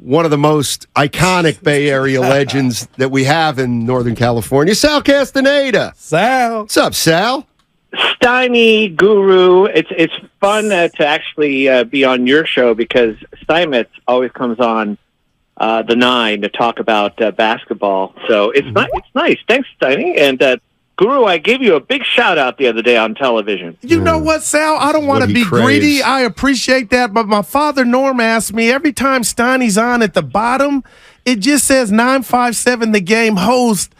one of the most iconic Bay Area legends that we have in Northern California, Sal Castaneda. Sal. What's up, Sal? Steiny Guru. It's fun to actually be on your show because Steinmetz always comes on the 9 to talk about basketball. So it's nice. Thanks, Steiny. And Guru, I gave you a big shout-out the other day on television. You know what, Sal? I don't want to be greedy. I appreciate that, but my father, Norm, asked me every time Steiny's on at the bottom, it just says 957 the game host.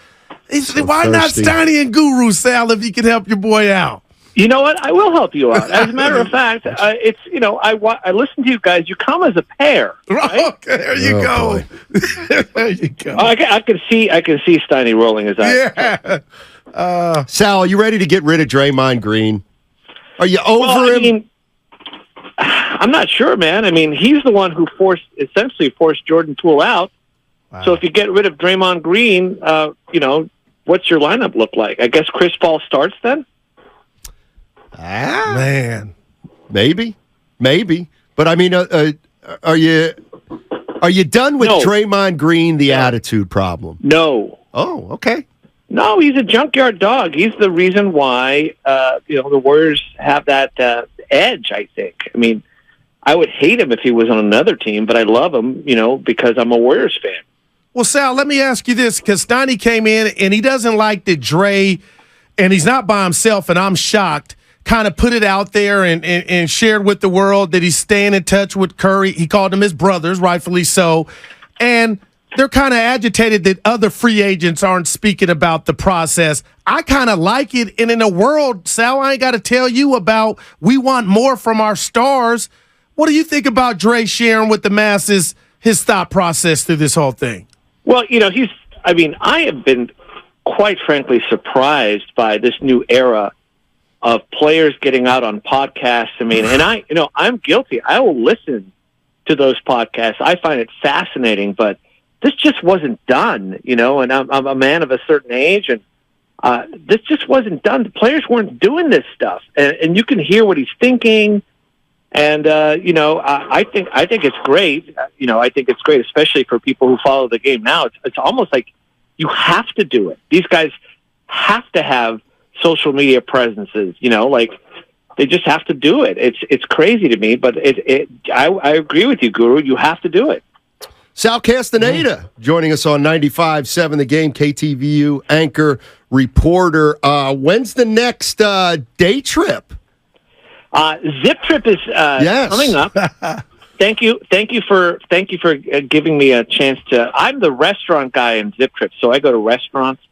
He said, why not Steiny and Guru, Sal, if you could help your boy out? You know what? I will help you out. As a matter of fact, I listen to you guys. You come as a pair. Right? Okay, there you go. There you go. I can see Steiny rolling his eyes. Yeah. Sal, are you ready to get rid of Draymond Green? Are you over him? I'm not sure, man. I mean, he's the one who essentially forced Jordan Poole out. Wow. So if you get rid of Draymond Green, what's your lineup look like? I guess Chris Paul starts then? Man. Maybe. But, I mean, are you done with Draymond Green, the attitude problem? No. Oh, okay. No, he's a junkyard dog. He's the reason why, the Warriors have that edge, I think. I mean, I would hate him if he was on another team, but I love him, because I'm a Warriors fan. Well, Sal, let me ask you this, because Steiny came in, and he doesn't like that Dre, and he's not by himself, and I'm shocked, kind of put it out there and shared with the world that he's staying in touch with Curry. He called them his brothers, rightfully so. And they're kind of agitated that other free agents aren't speaking about the process. I kind of like it. And in a world, Sal, I ain't got to tell you about we want more from our stars. What do you think about Dre sharing with the masses his thought process through this whole thing? Well, I have been quite frankly surprised by this new era of players getting out on podcasts. I mean, and I'm guilty. I will listen to those podcasts. I find it fascinating, but this just wasn't done, and I'm a man of a certain age, and this just wasn't done. The players weren't doing this stuff, and you can hear what he's thinking. And I think it's great. I think it's great, especially for people who follow the game now. It's almost like you have to do it. These guys have to have social media presences. They just have to do it. It's crazy to me, but I agree with you, Guru. You have to do it. Sal Castaneda joining us on 95.7 The Game, KTVU anchor, reporter. When's the next day trip? Zip Trip is coming up. Thank you for giving me a chance to. I'm the restaurant guy in Zip Trip, so I go to restaurants.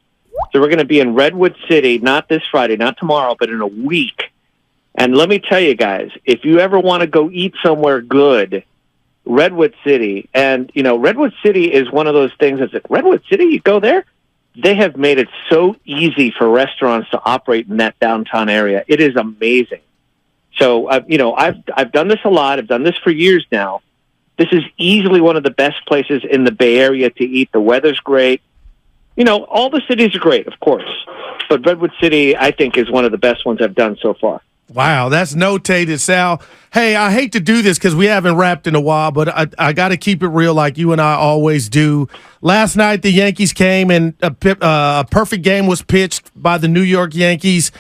So we're going to be in Redwood City, not this Friday, not tomorrow, but in a week. And let me tell you guys, if you ever want to go eat somewhere good, Redwood City. And, Redwood City is one of those things that's like, Redwood City, you go there? They have made it so easy for restaurants to operate in that downtown area. It is amazing. So, I've done this a lot. I've done this for years now. This is easily one of the best places in the Bay Area to eat. The weather's great. All the cities are great, of course. But Redwood City, I think, is one of the best ones I've done so far. Wow, that's notated, Sal. Hey, I hate to do this because we haven't rapped in a while, but I got to keep it real like you and I always do. Last night, the Yankees came and a perfect game was pitched by the New York Yankees.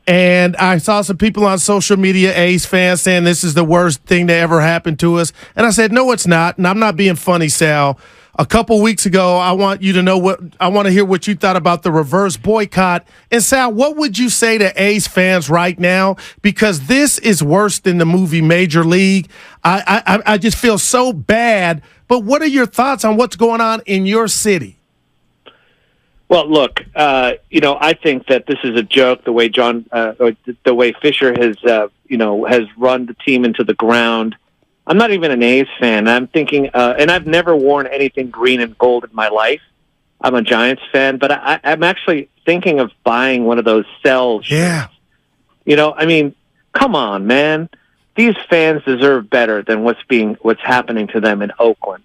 And I saw some people on social media, A's fans, saying this is the worst thing that ever happened to us. And I said, no, it's not. And I'm not being funny, Sal. A couple weeks ago, I want you to know I want to hear what you thought about the reverse boycott. And Sal, what would you say to A's fans right now? Because this is worse than the movie Major League. I just feel so bad. But what are your thoughts on what's going on in your city? Well, look, I think that this is a joke. The way the way Fisher has run the team into the ground. I'm not even an A's fan. I'm thinking, and I've never worn anything green and gold in my life. I'm a Giants fan, but I'm actually thinking of buying one of those cells. Yeah. Come on, man. These fans deserve better than what's happening to them in Oakland.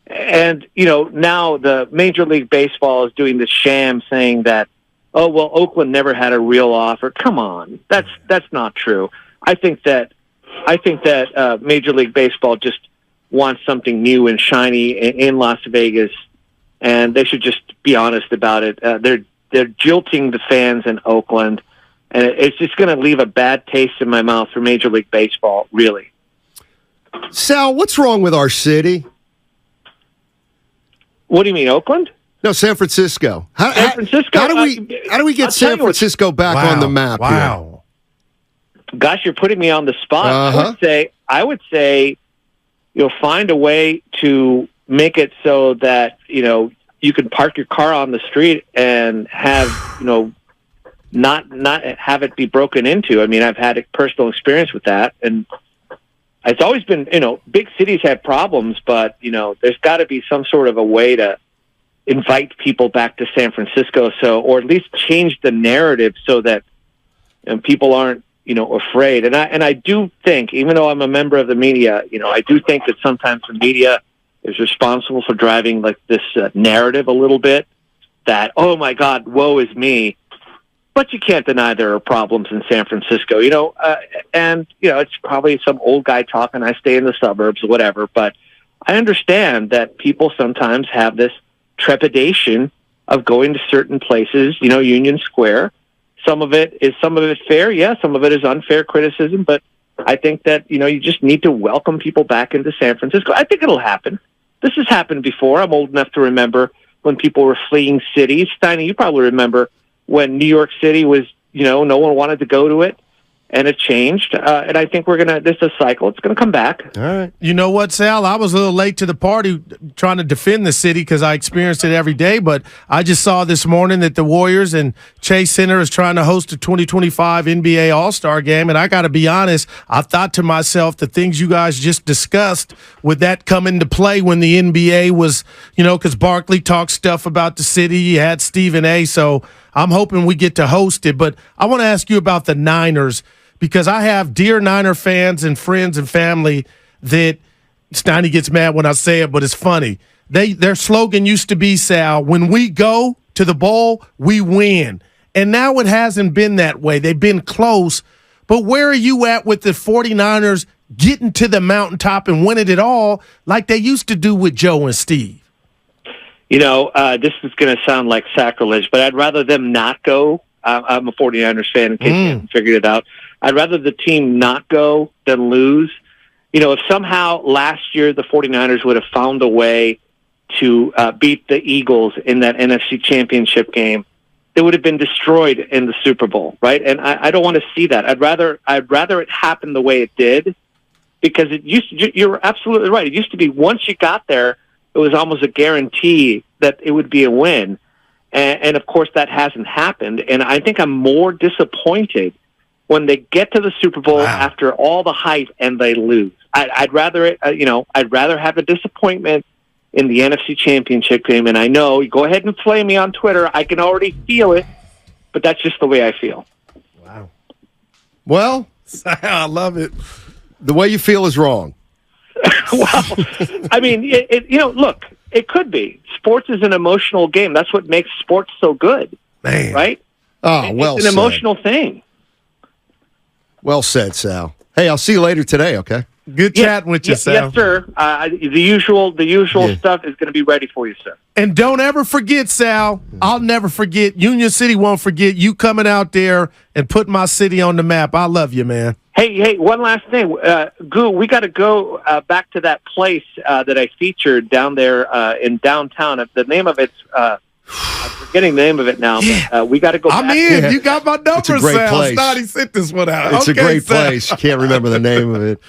And, now the Major League Baseball is doing the sham saying that, oh, well, Oakland never had a real offer. Come on. That's not true. I think that Major League Baseball just wants something new and shiny in Las Vegas, and they should just be honest about it. They're jilting the fans in Oakland, and it's just going to leave a bad taste in my mouth for Major League Baseball, really. Sal, what's wrong with our city? What do you mean, Oakland? No, San Francisco. San Francisco. How do we get San Francisco back on the map here? Gosh, you're putting me on the spot. I would say you'll find a way to make it so that, you can park your car on the street and have, not have it be broken into. I mean, I've had a personal experience with that, and it's always been, big cities have problems, but, there's got to be some sort of a way to invite people back to San Francisco, or at least change the narrative so that people aren't, afraid. And I do think, even though I'm a member of the media, I do think that sometimes the media is responsible for driving like this narrative a little bit that, oh my God, woe is me. But you can't deny there are problems in San Francisco, and, it's probably some old guy talking. I stay in the suburbs or whatever, but I understand that people sometimes have this trepidation of going to certain places, Union Square. Some of it is fair. Yeah, some of it is unfair criticism, but I think that, you just need to welcome people back into San Francisco. I think it'll happen. This has happened before. I'm old enough to remember when people were fleeing cities. Steiny, you probably remember when New York City was, no one wanted to go to it, and it changed. And I think this is a cycle. It's going to come back. All right. You know what, Sal? I was a little late to the party trying to defend the city because I experienced it every day, but I just saw this morning that the Warriors and Chase Center is trying to host a 2025 NBA All-Star game, and I got to be honest, I thought to myself, the things you guys just discussed, would that come into play when the NBA was, because Barkley talked stuff about the city, you had Stephen A., so I'm hoping we get to host it. But I want to ask you about the Niners, because I have dear Niner fans and friends and family that Steiny gets mad when I say it, but it's funny. Their slogan used to be, Sal, when we go to the bowl, we win. And now it hasn't been that way. They've been close. But where are you at with the 49ers getting to the mountaintop and winning it all like they used to do with Joe and Steve? This is going to sound like sacrilege, but I'd rather them not go. I'm a 49ers fan in case you haven't figured it out. I'd rather the team not go than lose. If somehow last year the 49ers would have found a way to beat the Eagles in that NFC Championship game, they would have been destroyed in the Super Bowl, right? And I don't want to see that. I'd rather it happen the way it did, because it used to, you're absolutely right. It used to be once you got there, it was almost a guarantee that it would be a win. And of course, that hasn't happened. And I think I'm more disappointed when they get to the Super Bowl after all the hype and they lose. I'd rather have a disappointment in the NFC Championship game. And I know, you go ahead and play me on Twitter. I can already feel it, but that's just the way I feel. Wow. Well, I love it. The way you feel is wrong. Well, I mean, look, it could be. Sports is an emotional game. That's what makes sports so good. Man. Right? Oh, well said. It's an emotional thing. Well said, Sal. Hey, I'll see you later today, okay? Good chatting with you, Sal. Yes, sir. The usual stuff is going to be ready for you, sir. And don't ever forget, Sal, I'll never forget, Union City won't forget you coming out there and putting my city on the map. I love you, man. Hey, one last thing. Goo, we got to go back to that place that I featured down there in downtown. The name of it's I'm forgetting the name of it now. Yeah. But, we got to go back. I'm in. You got my number, It's a great Sal. place. He sent this one out. It's a great place. You can't remember the name of it.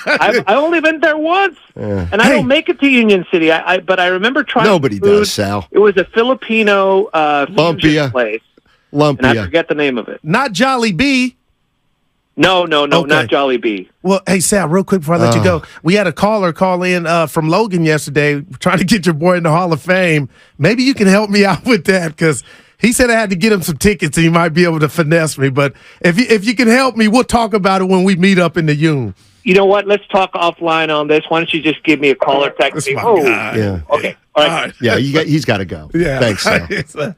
I've only been there once, and I don't make it to Union City. But I remember trying. Nobody does, Sal. It was a Filipino fusion place. Lumpia. And I forget the name of it. Not Jolly B. No, Okay. not Jolly B. Well, hey, Sal, real quick before I let you go, we had a caller call in from Logan yesterday trying to get your boy in the Hall of Fame. Maybe you can help me out with that, because he said I had to get him some tickets and he might be able to finesse me. But if you can help me, we'll talk about it when we meet up in the Union. You know what? Let's talk offline on this. Why don't you just give me a call or text me? That's my guy. Yeah. Okay. All right. Yeah, he's got to go. Yeah. Thanks, Sal.